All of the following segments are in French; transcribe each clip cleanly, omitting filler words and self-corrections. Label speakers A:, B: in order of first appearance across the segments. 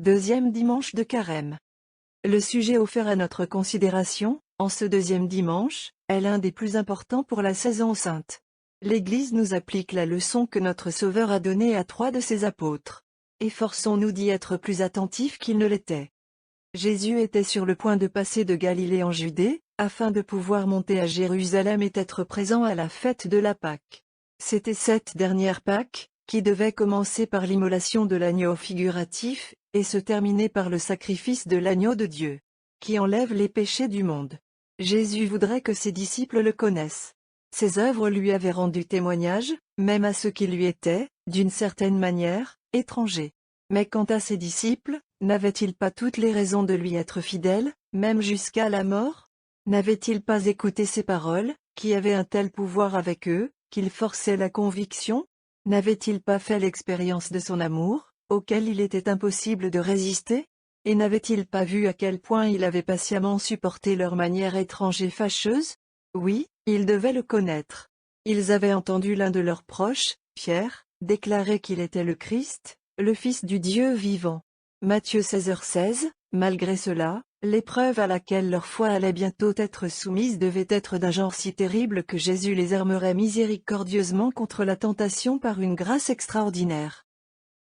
A: Deuxième dimanche de Carême. Le sujet offert à notre considération, en ce deuxième dimanche, est l'un des plus importants pour la saison sainte. L'Église nous applique la leçon que notre Sauveur a donnée à 3 de ses apôtres. Efforçons-nous d'y être plus attentifs qu'ils ne l'étaient. Jésus était sur le point de passer de Galilée en Judée, afin de pouvoir monter à Jérusalem et être présent à la fête de la Pâque. C'était cette dernière Pâque, qui devait commencer par l'immolation de l'agneau figuratif, et se terminer par le sacrifice de l'agneau de Dieu, qui enlève les péchés du monde. Jésus voudrait que ses disciples le connaissent. Ses œuvres lui avaient rendu témoignage, même à ceux qui lui étaient, d'une certaine manière, étrangers. Mais quant à ses disciples, n'avaient-ils pas toutes les raisons de lui être fidèles, même jusqu'à la mort? N'avaient-ils pas écouté ses paroles, qui avaient un tel pouvoir avec eux, qu'ils forçaient la conviction? N'avaient-ils pas fait l'expérience de son amour, auquel il était impossible de résister? Et n'avaient-ils pas vu à quel point il avait patiemment supporté leur manière étrange et fâcheuse? Oui, ils devaient le connaître. Ils avaient entendu l'un de leurs proches, Pierre, déclarer qu'il était le Christ, le Fils du Dieu vivant. Matthieu 16h16, malgré cela, l'épreuve à laquelle leur foi allait bientôt être soumise devait être d'un genre si terrible que Jésus les armerait miséricordieusement contre la tentation par une grâce extraordinaire.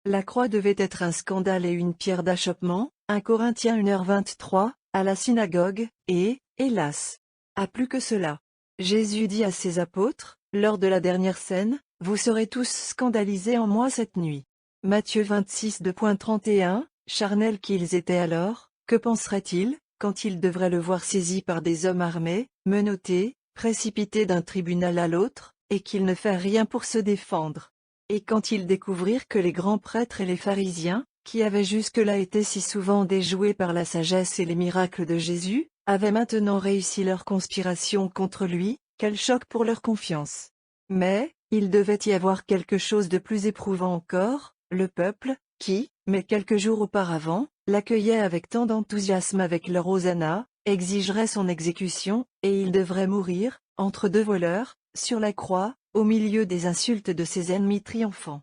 A: La croix devait être un scandale et une pierre d'achoppement, 1 Corinthiens 1h23, à la synagogue, et, hélas, à plus que cela. Jésus dit à ses apôtres, lors de la dernière scène, « Vous serez tous scandalisés en moi cette nuit. » Matthieu 26:31, charnels qu'ils étaient alors, que penseraient-ils, quand ils devraient le voir saisi par des hommes armés, menottés, précipités d'un tribunal à l'autre, et qu'il ne fait rien pour se défendre? Et quand ils découvrirent que les grands prêtres et les pharisiens, qui avaient jusque-là été si souvent déjoués par la sagesse et les miracles de Jésus, avaient maintenant réussi leur conspiration contre lui, quel choc pour leur confiance. Mais, il devait y avoir quelque chose de plus éprouvant encore, le peuple, qui, mais quelques jours auparavant, l'accueillait avec tant d'enthousiasme avec leur hosanna, exigerait son exécution, et il devrait mourir, entre 2 voleurs, sur la croix, au milieu des insultes de ses ennemis triomphants.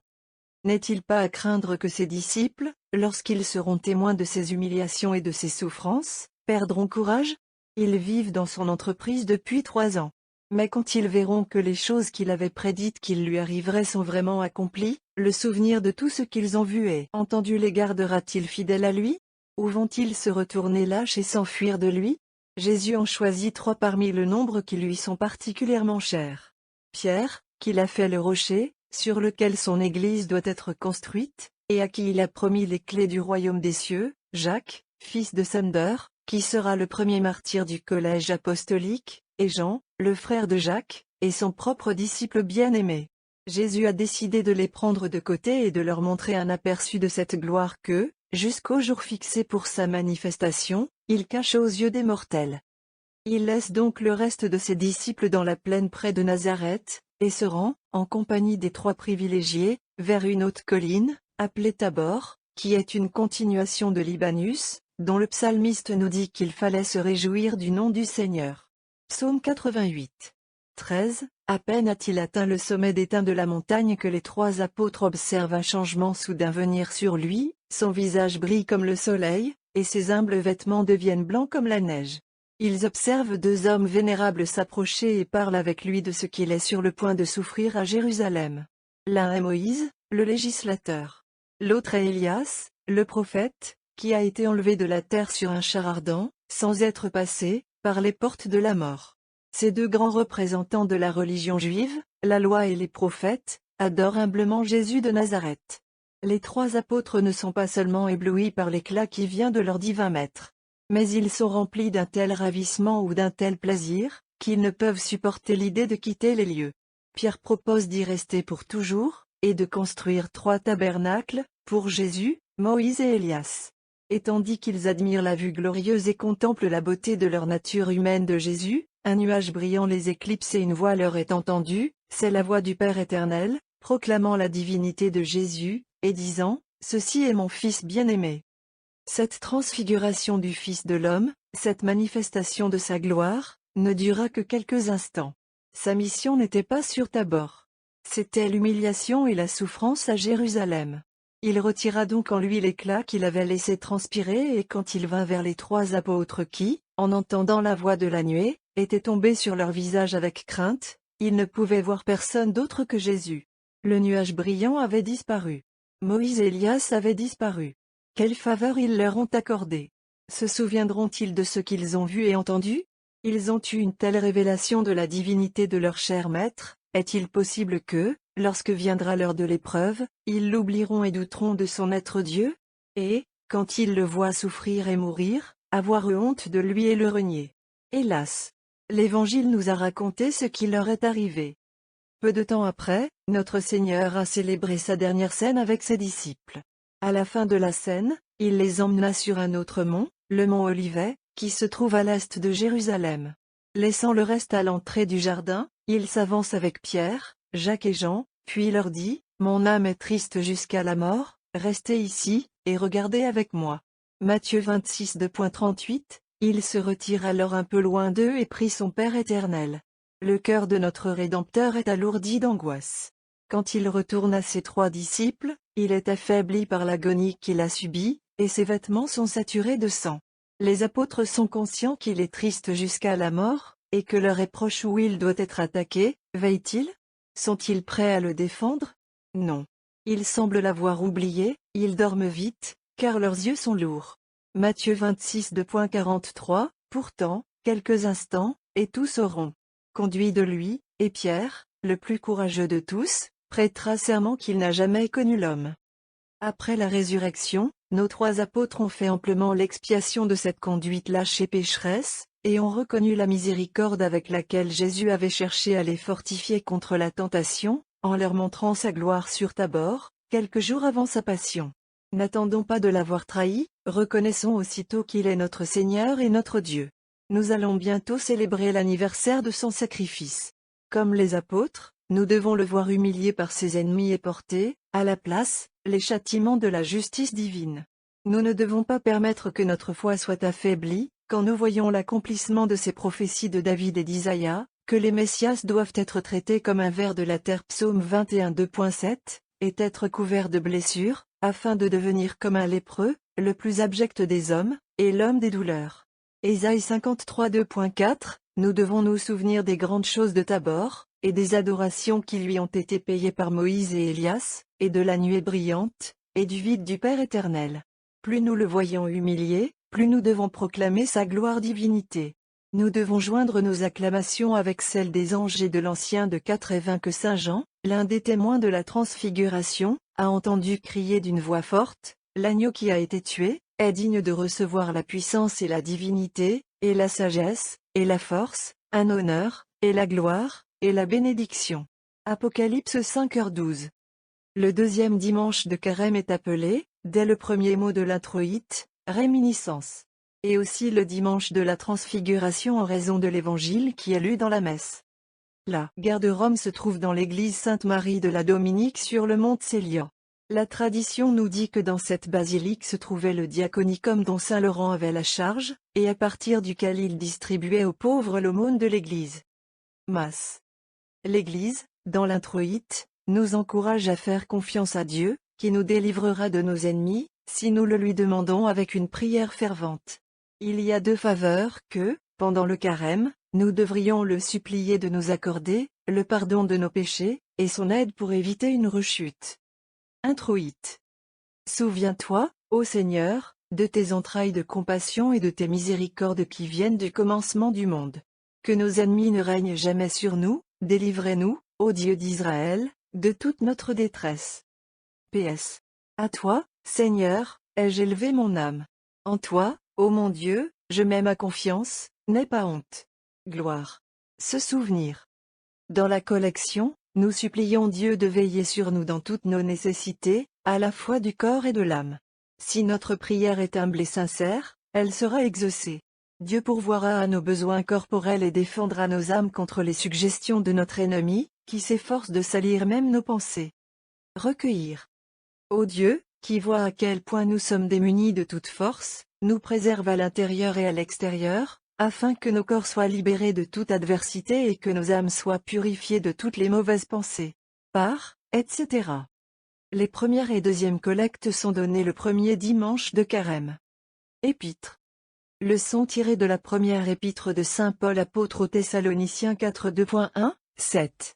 A: N'est-il pas à craindre que ses disciples, lorsqu'ils seront témoins de ses humiliations et de ses souffrances, perdront courage? Ils vivent dans son entreprise depuis 3 ans. Mais quand ils verront que les choses qu'il avait prédites qu'il lui arriveraient sont vraiment accomplies, le souvenir de tout ce qu'ils ont vu et entendu les gardera-t-il fidèles à lui? Ou vont-ils se retourner lâches et s'enfuir de lui? Jésus en choisit 3 parmi le nombre qui lui sont particulièrement chers. Pierre, qu'il a fait le rocher, sur lequel son Église doit être construite, et à qui il a promis les clés du royaume des cieux, Jacques, fils de Sander, qui sera le premier martyr du collège apostolique, et Jean, le frère de Jacques, et son propre disciple bien-aimé. Jésus a décidé de les prendre de côté et de leur montrer un aperçu de cette gloire que, jusqu'au jour fixé pour sa manifestation, il cache aux yeux des mortels. Il laisse donc le reste de ses disciples dans la plaine près de Nazareth, et se rend, en compagnie des 3 privilégiés, vers une haute colline, appelée Tabor, qui est une continuation de Libanus, dont le psalmiste nous dit qu'il fallait se réjouir du nom du Seigneur. Psaume 88. 13. À peine a-t-il atteint le sommet d'étain de la montagne que les 3 apôtres observent un changement soudain venir sur lui, son visage brille comme le soleil, et ses humbles vêtements deviennent blancs comme la neige. Ils observent 2 hommes vénérables s'approcher et parlent avec lui de ce qu'il est sur le point de souffrir à Jérusalem. L'un est Moïse, le législateur. L'autre est Élias, le prophète, qui a été enlevé de la terre sur un char ardent, sans être passé, par les portes de la mort. Ces 2 grands représentants de la religion juive, la loi et les prophètes, adorent humblement Jésus de Nazareth. Les 3 apôtres ne sont pas seulement éblouis par l'éclat qui vient de leur divin maître. Mais ils sont remplis d'un tel ravissement ou d'un tel plaisir, qu'ils ne peuvent supporter l'idée de quitter les lieux. Pierre propose d'y rester pour toujours, et de construire 3 tabernacles, pour Jésus, Moïse et Élias. Et tandis qu'ils admirent la vue glorieuse et contemplent la beauté de leur nature humaine de Jésus, un nuage brillant les éclipse et une voix leur est entendue, c'est la voix du Père éternel, proclamant la divinité de Jésus, et disant, « Ceci est mon Fils bien-aimé. » Cette transfiguration du Fils de l'homme, cette manifestation de sa gloire, ne dura que quelques instants. Sa mission n'était pas sur Tabor. C'était l'humiliation et la souffrance à Jérusalem. Il retira donc en lui l'éclat qu'il avait laissé transpirer et quand il vint vers les 3 apôtres qui, en entendant la voix de la nuée, étaient tombés sur leur visage avec crainte, ils ne pouvaient voir personne d'autre que Jésus. Le nuage brillant avait disparu. Moïse et Élias avaient disparu. Quelle faveur ils leur ont accordée. Se souviendront-ils de ce qu'ils ont vu et entendu? Ils ont eu une telle révélation de la divinité de leur cher maître, est-il possible que, lorsque viendra l'heure de l'épreuve, ils l'oublieront et douteront de son être Dieu? Et, quand ils le voient souffrir et mourir, avoir honte de lui et le renier. Hélas! L'Évangile nous a raconté ce qui leur est arrivé. Peu de temps après, notre Seigneur a célébré sa dernière scène avec ses disciples. À la fin de la scène, il les emmena sur un autre mont, le mont Olivet, qui se trouve à l'est de Jérusalem. Laissant le reste à l'entrée du jardin, il s'avance avec Pierre, Jacques et Jean, puis leur dit, « Mon âme est triste jusqu'à la mort, restez ici, et regardez avec moi. » Matthieu 26:38, il se retire alors un peu loin d'eux et prie son Père éternel. Le cœur de notre Rédempteur est alourdi d'angoisse. Quand il retourne à ses 3 disciples, il est affaibli par l'agonie qu'il a subie, et ses vêtements sont saturés de sang. Les apôtres sont conscients qu'il est triste jusqu'à la mort, et que leur est proche où il doit être attaqué. Veillent-ils? Sont-ils prêts à le défendre? Non. Ils semblent l'avoir oublié, ils dorment vite, car leurs yeux sont lourds. Matthieu 26:43, pourtant, quelques instants, et tous auront conduit de lui, et Pierre, le plus courageux de tous, prêtera serment qu'il n'a jamais connu l'homme. Après la résurrection, nos 3 apôtres ont fait amplement l'expiation de cette conduite lâche et pécheresse, et ont reconnu la miséricorde avec laquelle Jésus avait cherché à les fortifier contre la tentation, en leur montrant sa gloire sur Tabor, quelques jours avant sa passion. N'attendons pas de l'avoir trahi, reconnaissons aussitôt qu'il est notre Seigneur et notre Dieu. Nous allons bientôt célébrer l'anniversaire de son sacrifice. Comme les apôtres, nous devons le voir humilié par ses ennemis et porter, à la place, les châtiments de la justice divine. Nous ne devons pas permettre que notre foi soit affaiblie, quand nous voyons l'accomplissement de ces prophéties de David et d'Isaïe, que les Messias doivent être traités comme un ver de la terre. Psaume 21:2.7, et être couverts de blessures, afin de devenir comme un lépreux, le plus abject des hommes, et l'homme des douleurs. Ésaïe 53:2.4, nous devons nous souvenir des grandes choses de Tabor, et des adorations qui lui ont été payées par Moïse et Élias, et de la nuée brillante, et du vide du Père éternel. Plus nous le voyons humilié, plus nous devons proclamer sa gloire divinité. Nous devons joindre nos acclamations avec celles des anges et de l'ancien de 4:20 que saint Jean, l'un des témoins de la transfiguration, a entendu crier d'une voix forte, « L'agneau qui a été tué, est digne de recevoir la puissance et la divinité, et la sagesse, et la force, un honneur, et la gloire, et la bénédiction. » Apocalypse 5h12. Le deuxième dimanche de Carême est appelé, dès le premier mot de l'introïte, réminiscence. Et aussi le dimanche de la transfiguration en raison de l'évangile qui est lu dans la messe. La gare de Rome se trouve dans l'église Sainte-Marie de la Dominique sur le mont Célian. La tradition nous dit que dans cette basilique se trouvait le diaconicum dont saint Laurent avait la charge, et à partir duquel il distribuait aux pauvres l'aumône de l'église. Masse. L'Église, dans l'introïte, nous encourage à faire confiance à Dieu, qui nous délivrera de nos ennemis, si nous le lui demandons avec une prière fervente. Il y a 2 faveurs que, pendant le carême, nous devrions le supplier de nous accorder, le pardon de nos péchés, et son aide pour éviter une rechute. Introïte. Souviens-toi, ô Seigneur, de tes entrailles de compassion et de tes miséricordes qui viennent du commencement du monde. Que nos ennemis ne règnent jamais sur nous, délivrez-nous, ô Dieu d'Israël, de toute notre détresse. PS. À toi, Seigneur, ai-je élevé mon âme. En toi, ô mon Dieu, je mets ma confiance, n'aie pas honte. Gloire. Se souvenir. Dans la collection, nous supplions Dieu de veiller sur nous dans toutes nos nécessités, à la fois du corps et de l'âme. Si notre prière est humble et sincère, elle sera exaucée. Dieu pourvoira à nos besoins corporels et défendra nos âmes contre les suggestions de notre ennemi, qui s'efforce de salir même nos pensées. Recueillir. Ô Dieu, qui vois à quel point nous sommes démunis de toute force, nous préserve à l'intérieur et à l'extérieur, afin que nos corps soient libérés de toute adversité et que nos âmes soient purifiées de toutes les mauvaises pensées. Par, etc. Les premières et deuxièmes collectes sont données le premier dimanche de Carême. Épître. Leçon tirée de la première épître de Saint Paul apôtre aux Thessaloniciens 4:2.1, 7.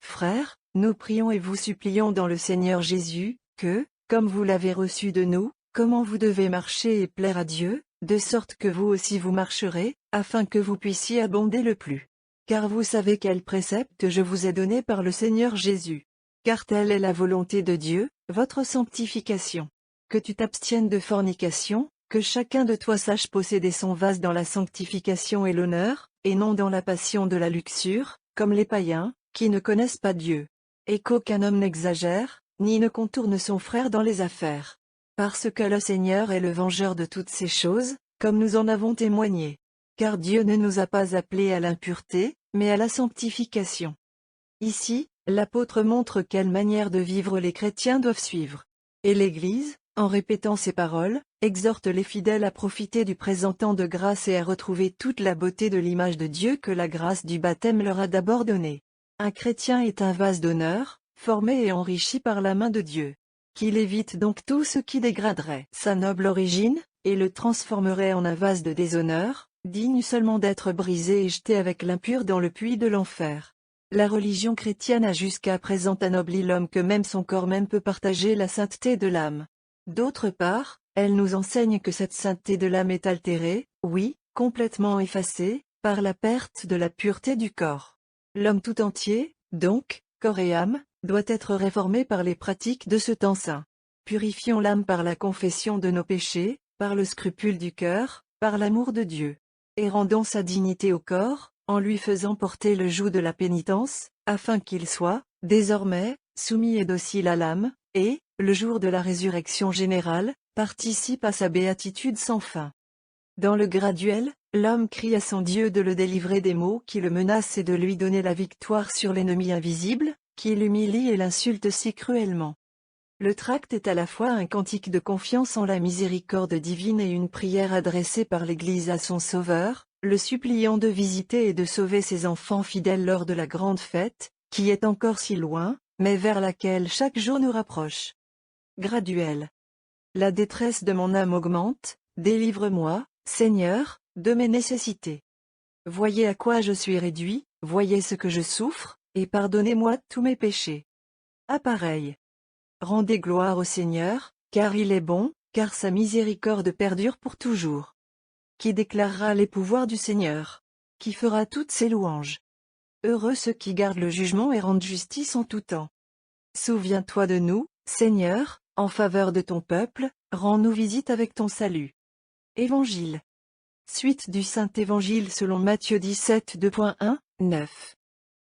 A: Frères, nous prions et vous supplions dans le Seigneur Jésus, que, comme vous l'avez reçu de nous, comment vous devez marcher et plaire à Dieu, de sorte que vous aussi vous marcherez, afin que vous puissiez abonder le plus. Car vous savez quel précepte je vous ai donné par le Seigneur Jésus. Car telle est la volonté de Dieu, votre sanctification. Que tu t'abstiennes de fornication, que chacun de toi sache posséder son vase dans la sanctification et l'honneur, et non dans la passion de la luxure, comme les païens, qui ne connaissent pas Dieu. Et qu'aucun homme n'exagère, ni ne contourne son frère dans les affaires. Parce que le Seigneur est le vengeur de toutes ces choses, comme nous en avons témoigné. Car Dieu ne nous a pas appelés à l'impureté, mais à la sanctification. Ici, l'apôtre montre quelle manière de vivre les chrétiens doivent suivre. Et l'Église, en répétant ces paroles, exhorte les fidèles à profiter du présent temps de grâce et à retrouver toute la beauté de l'image de Dieu que la grâce du baptême leur a d'abord donnée. Un chrétien est un vase d'honneur, formé et enrichi par la main de Dieu. Qu'il évite donc tout ce qui dégraderait sa noble origine, et le transformerait en un vase de déshonneur, digne seulement d'être brisé et jeté avec l'impur dans le puits de l'enfer. La religion chrétienne a jusqu'à présent anobli l'homme que même son corps même peut partager la sainteté de l'âme. D'autre part, elle nous enseigne que cette sainteté de l'âme est altérée, oui, complètement effacée, par la perte de la pureté du corps. L'homme tout entier, donc, corps et âme, doit être réformé par les pratiques de ce temps saint. Purifions l'âme par la confession de nos péchés, par le scrupule du cœur, par l'amour de Dieu. Et rendons sa dignité au corps, en lui faisant porter le joug de la pénitence, afin qu'il soit, désormais, soumis et docile à l'âme, et, le jour de la résurrection générale, participe à sa béatitude sans fin. Dans le graduel, l'homme crie à son Dieu de le délivrer des maux qui le menacent et de lui donner la victoire sur l'ennemi invisible, qui l'humilie et l'insulte si cruellement. Le tract est à la fois un cantique de confiance en la miséricorde divine et une prière adressée par l'Église à son Sauveur, le suppliant de visiter et de sauver ses enfants fidèles lors de la grande fête, qui est encore si loin, mais vers laquelle chaque jour nous rapproche. Graduel. La détresse de mon âme augmente, délivre-moi, Seigneur, de mes nécessités. Voyez à quoi je suis réduit, voyez ce que je souffre, et pardonnez-moi tous mes péchés. Appareil. Rendez gloire au Seigneur, car il est bon, car sa miséricorde perdure pour toujours. Qui déclarera les pouvoirs du Seigneur? Qui fera toutes ses louanges? Heureux ceux qui gardent le jugement et rendent justice en tout temps. Souviens-toi de nous, Seigneur, en faveur de ton peuple, rends-nous visite avec ton salut. Évangile. Suite du Saint-Évangile selon Matthieu 17 2.1, 9.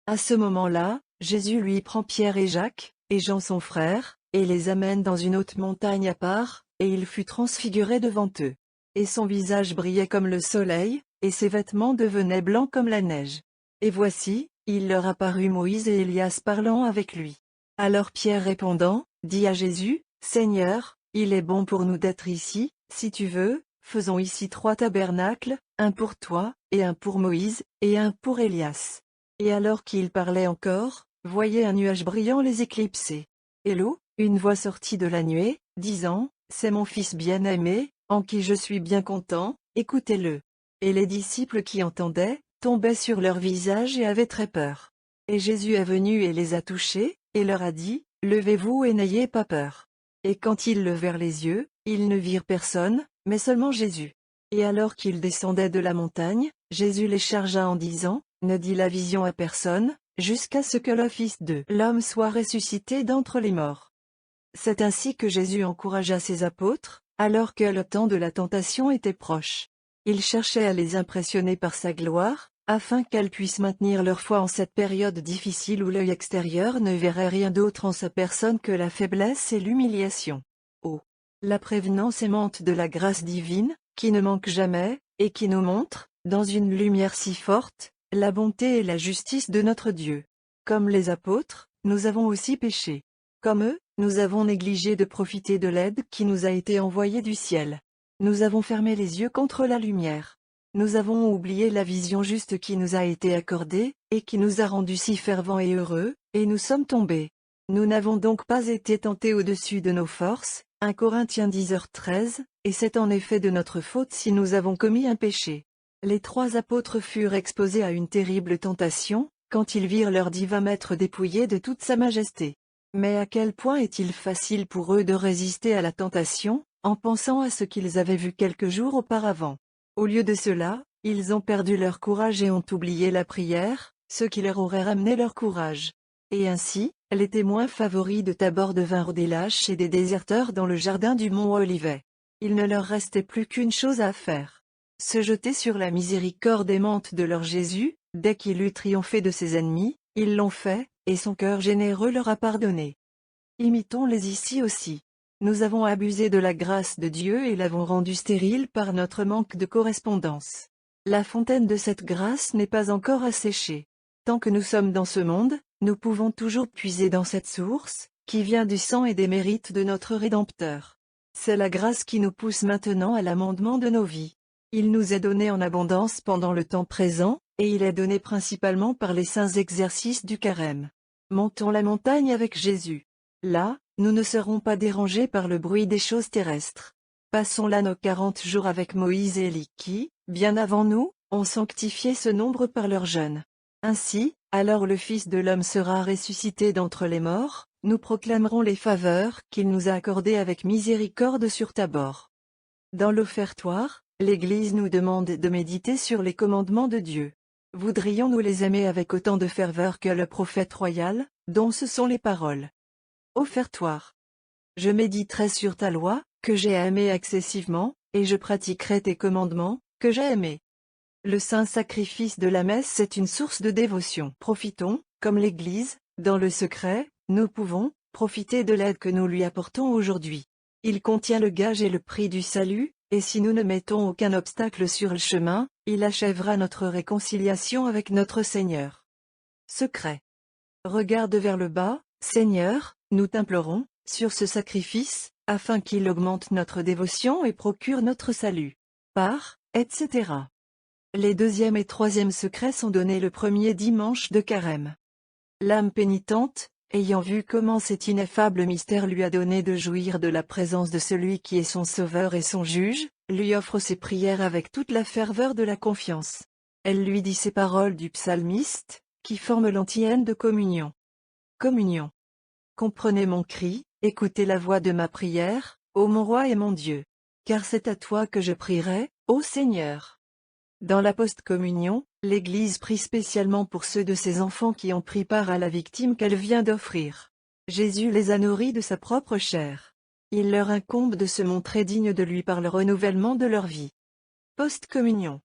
A: À ce moment-là, Jésus lui prend Pierre et Jacques, et Jean son frère, et les amène dans une haute montagne à part, et il fut transfiguré devant eux. Et son visage brillait comme le soleil, et ses vêtements devenaient blancs comme la neige. Et voici, il leur apparut Moïse et Élias parlant avec lui. Alors Pierre répondant, dit à Jésus, Seigneur, il est bon pour nous d'être ici, si tu veux, faisons ici 3 tabernacles, un pour toi, et un pour Moïse, et un pour Élias. Et alors qu'il parlait encore, voyez un nuage brillant les éclipser. Et l'eau, une voix sortit de la nuée, disant, c'est mon fils bien-aimé, en qui je suis bien content, écoutez-le. Et les disciples qui entendaient, tombaient sur leur visage et avaient très peur. Et Jésus est venu et les a touchés, et leur a dit, levez-vous et n'ayez pas peur. Et quand ils levèrent les yeux, ils ne virent personne, mais seulement Jésus. Et alors qu'ils descendaient de la montagne, Jésus les chargea en disant, ne dis la vision à personne, jusqu'à ce que le Fils de l'homme soit ressuscité d'entre les morts. C'est ainsi que Jésus encouragea ses apôtres, alors que le temps de la tentation était proche. Il cherchait à les impressionner par sa gloire, afin qu'elles puissent maintenir leur foi en cette période difficile où l'œil extérieur ne verrait rien d'autre en sa personne que la faiblesse et l'humiliation. Oh! La prévenance aimante de la grâce divine, qui ne manque jamais, et qui nous montre, dans une lumière si forte, la bonté et la justice de notre Dieu. Comme les apôtres, nous avons aussi péché. Comme eux, nous avons négligé de profiter de l'aide qui nous a été envoyée du ciel. Nous avons fermé les yeux contre la lumière. Nous avons oublié la vision juste qui nous a été accordée, et qui nous a rendus si fervents et heureux, et nous sommes tombés. Nous n'avons donc pas été tentés au-dessus de nos forces, 1 Corinthiens 10h13, et c'est en effet de notre faute si nous avons commis un péché. Les 3 apôtres furent exposés à une terrible tentation, quand ils virent leur divin maître dépouillé de toute sa majesté. Mais à quel point est-il facile pour eux de résister à la tentation, en pensant à ce qu'ils avaient vu quelques jours auparavant. Au lieu de cela, ils ont perdu leur courage et ont oublié la prière, ce qui leur aurait ramené leur courage. Et ainsi, les témoins favoris de Tabor devinrent des lâches et des déserteurs dans le jardin du mont Olivet. Il ne leur restait plus qu'une chose à faire. Se jeter sur la miséricorde aimante de leur Jésus. Dès qu'il eut triomphé de ses ennemis, ils l'ont fait, et son cœur généreux leur a pardonné. Imitons-les ici aussi. Nous avons abusé de la grâce de Dieu et l'avons rendue stérile par notre manque de correspondance. La fontaine de cette grâce n'est pas encore asséchée. Tant que nous sommes dans ce monde, nous pouvons toujours puiser dans cette source, qui vient du sang et des mérites de notre Rédempteur. C'est la grâce qui nous pousse maintenant à l'amendement de nos vies. Il nous est donné en abondance pendant le temps présent, et il est donné principalement par les saints exercices du carême. Montons la montagne avec Jésus. Là, nous ne serons pas dérangés par le bruit des choses terrestres. Passons là nos 40 jours avec Moïse et Élie qui, bien avant nous, ont sanctifié ce nombre par leur jeûne. Ainsi, alors le Fils de l'homme sera ressuscité d'entre les morts, nous proclamerons les faveurs qu'il nous a accordées avec miséricorde sur Tabor. Dans l'offertoire, l'Église nous demande de méditer sur les commandements de Dieu. Voudrions-nous les aimer avec autant de ferveur que le prophète royal, dont ce sont les paroles. Offertoire. Je méditerai sur ta loi, que j'ai aimée excessivement, et je pratiquerai tes commandements, que j'ai aimés. Le saint sacrifice de la messe est une source de dévotion. Profitons, comme l'Église, dans le secret, nous pouvons, profiter de l'aide que nous lui apportons aujourd'hui. Il contient le gage et le prix du salut, et si nous ne mettons aucun obstacle sur le chemin, il achèvera notre réconciliation avec notre Seigneur. Secret. Regarde vers le bas, Seigneur, nous t'implorons, sur ce sacrifice, afin qu'il augmente notre dévotion et procure notre salut. Par, etc. Les 2e et 3e secrets sont donnés le premier dimanche de carême. L'âme pénitente, ayant vu comment cet ineffable mystère lui a donné de jouir de la présence de celui qui est son sauveur et son juge, lui offre ses prières avec toute la ferveur de la confiance. Elle lui dit ces paroles du psalmiste, qui forment l'antienne de communion. Communion. Comprenez mon cri, écoutez la voix de ma prière, ô mon roi et mon Dieu. Car c'est à toi que je prierai, ô Seigneur. Dans la post-communion, l'Église prie spécialement pour ceux de ses enfants qui ont pris part à la victime qu'elle vient d'offrir. Jésus les a nourris de sa propre chair. Il leur incombe de se montrer dignes de lui par le renouvellement de leur vie. Post-communion.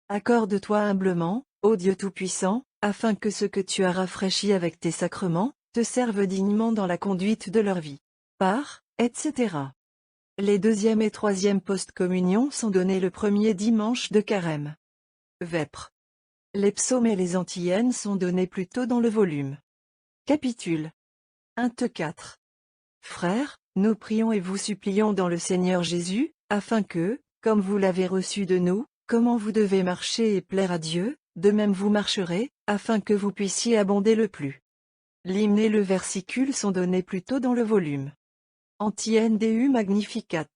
A: Accorde-toi humblement, ô Dieu Tout-Puissant, afin que ceux que tu as rafraîchis avec tes sacrements, te servent dignement dans la conduite de leur vie. Par, etc. Les 2e et 3e post-communion sont donnés le premier dimanche de carême. Vêpres. Les psaumes et les antiennes sont donnés plus tôt dans le volume. Capitule 1-4. Frères, nous prions et vous supplions dans le Seigneur Jésus, afin que, comme vous l'avez reçu de nous, comment vous devez marcher et plaire à Dieu, de même vous marcherez, afin que vous puissiez abonder le plus. L'hymne et le versicule sont donnés plus tôt dans le volume. Antienne Deu Magnificat.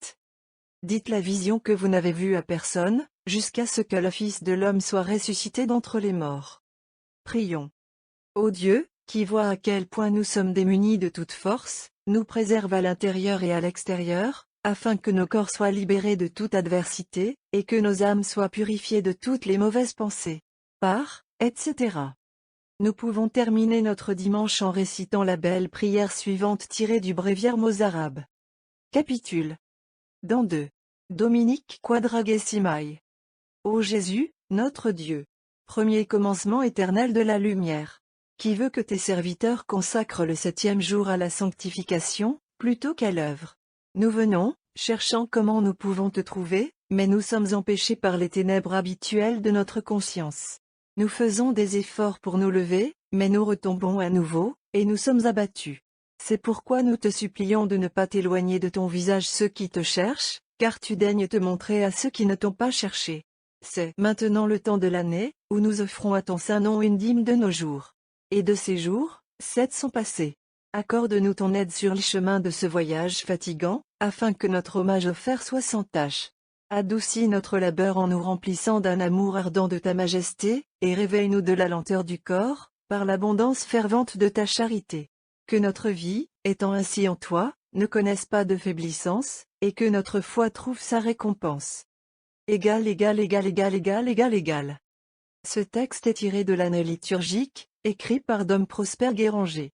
A: Dites la vision que vous n'avez vue à personne, jusqu'à ce que le Fils de l'homme soit ressuscité d'entre les morts. Prions. Ô Dieu, qui vois à quel point nous sommes démunis de toute force, nous préserve à l'intérieur et à l'extérieur, afin que nos corps soient libérés de toute adversité, et que nos âmes soient purifiées de toutes les mauvaises pensées. Par, etc. Nous pouvons terminer notre dimanche en récitant la belle prière suivante tirée du bréviaire mozarabe. Capitule. Dans 2. Dominique Quadragesimoe. Ô Jésus, notre Dieu, premier commencement éternel de la lumière, qui veut que tes serviteurs consacrent le 7e jour à la sanctification, plutôt qu'à l'œuvre. Nous venons, cherchant comment nous pouvons te trouver, mais nous sommes empêchés par les ténèbres habituelles de notre conscience. Nous faisons des efforts pour nous lever, mais nous retombons à nouveau, et nous sommes abattus. C'est pourquoi nous te supplions de ne pas t'éloigner de ton visage ceux qui te cherchent, car tu daignes te montrer à ceux qui ne t'ont pas cherché. C'est maintenant le temps de l'année, où nous offrons à ton saint nom une dîme de nos jours. Et de ces jours, 7 sont passés. Accorde-nous ton aide sur le chemin de ce voyage fatigant, afin que notre hommage offert soit sans tache. Adoucis notre labeur en nous remplissant d'un amour ardent de ta majesté, et réveille-nous de la lenteur du corps, par l'abondance fervente de ta charité. Que notre vie, étant ainsi en toi, ne connaisse pas de faiblissance, et que notre foi trouve sa récompense. Égal, égal, égal, égal, égal, égal, égal. Ce texte est tiré de l'année liturgique, écrit par Dom Prosper Guéranger.